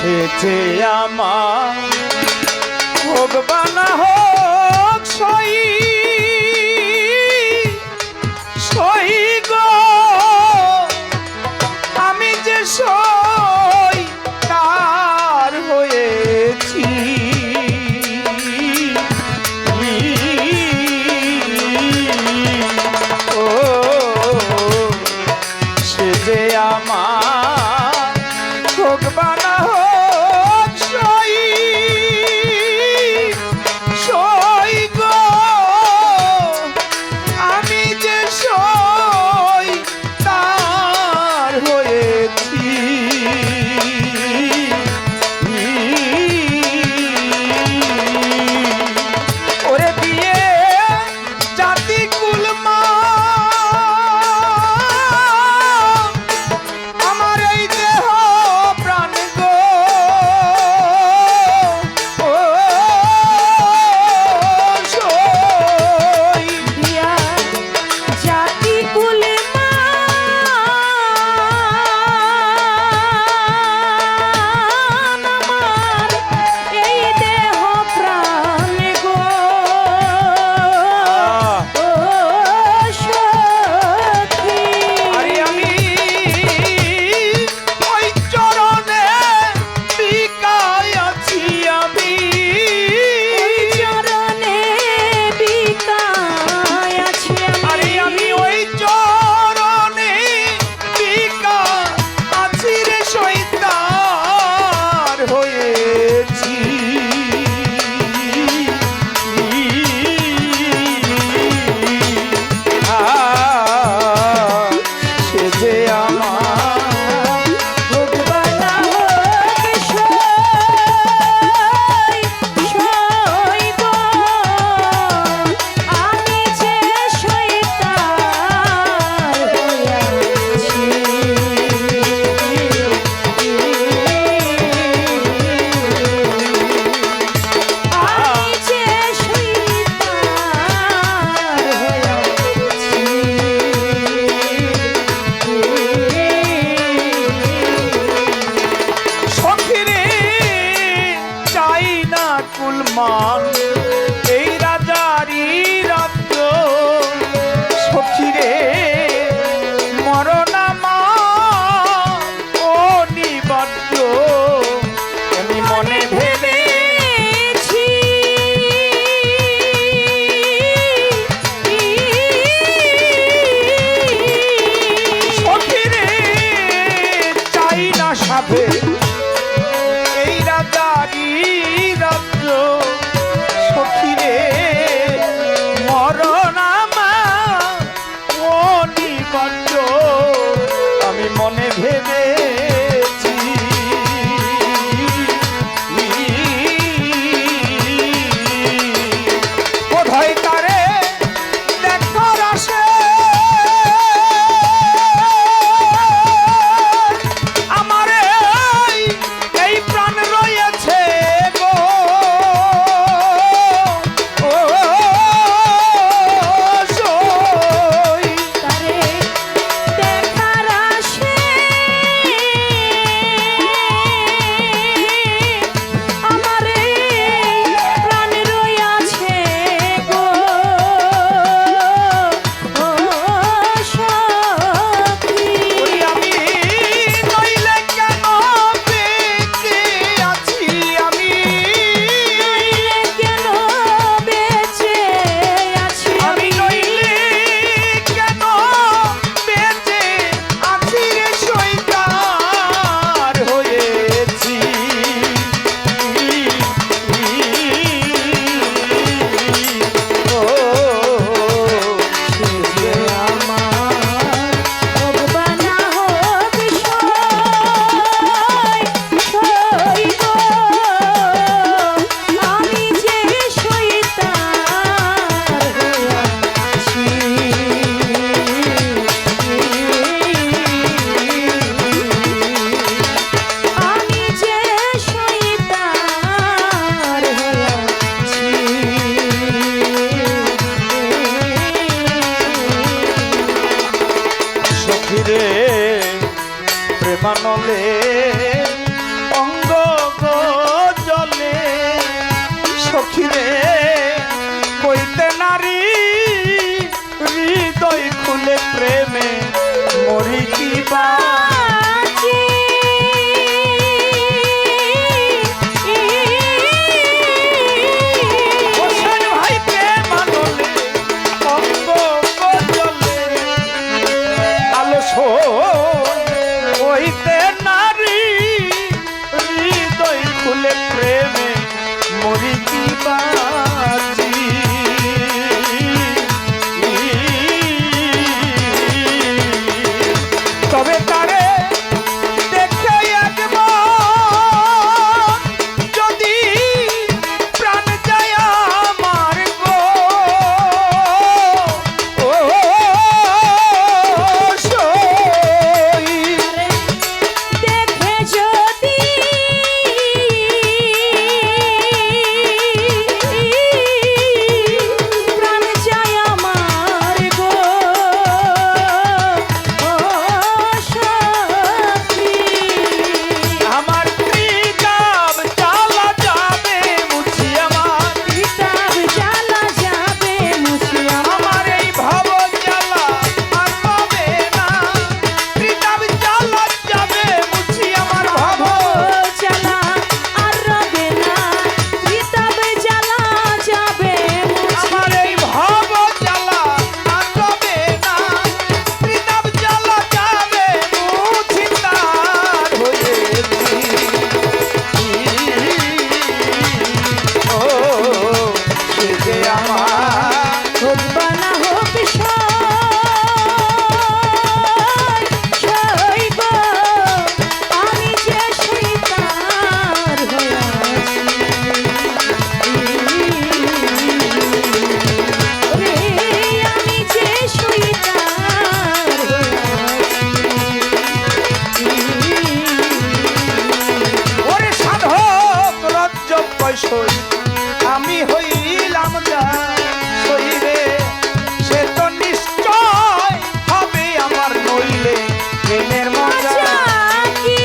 যে আমার হোক বা না হোক সই সই গো আমি যে সই তার হয়েছি ও সে যে আমার হোক বা না হোক সই সই গো আমি যে সই তার হয়েছি ওরে দিয়ে জাতি কুলমা আমার এই দেহ প্রাণ গো ও সই দিয়া জাতি কুলে আমার এই দেহ প্রাণ গো ও সখী আরে আমি ওই চরণে বিকায় আছি আমি চরণে বিকায় আছি আরে আমি ওই চরণে বিকায় আছি রে শয়তান হয়েছি সে যে আমার ভগবানা হোক সই সই গো আমি যে শয়তান হইয়াছি আমি যে শয়তান সখিরে চাই না কুলমান এই রাজারি রাজ্য সখিরে মরণামা ও নিবদ্ধ আমি মনে ভেবেছি সখিরে চাই না সাধে এই রাজারি রাজ্য সখিরে মরণামা ও নিবদ্ধ আমি মনে ভেবেছি সই আমি হইলাম যা সই রে সে তো নিশ্চয় হবে আমার নইলে প্রেমের মজা জাকি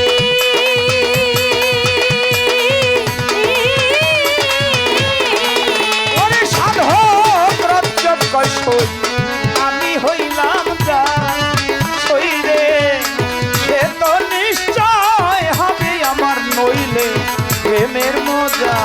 ওরে সাধক রজ্জক সই আমি হইলাম যা সই রে সে তো নিশ্চয় হবে আমার নইলে প্রেমের মজা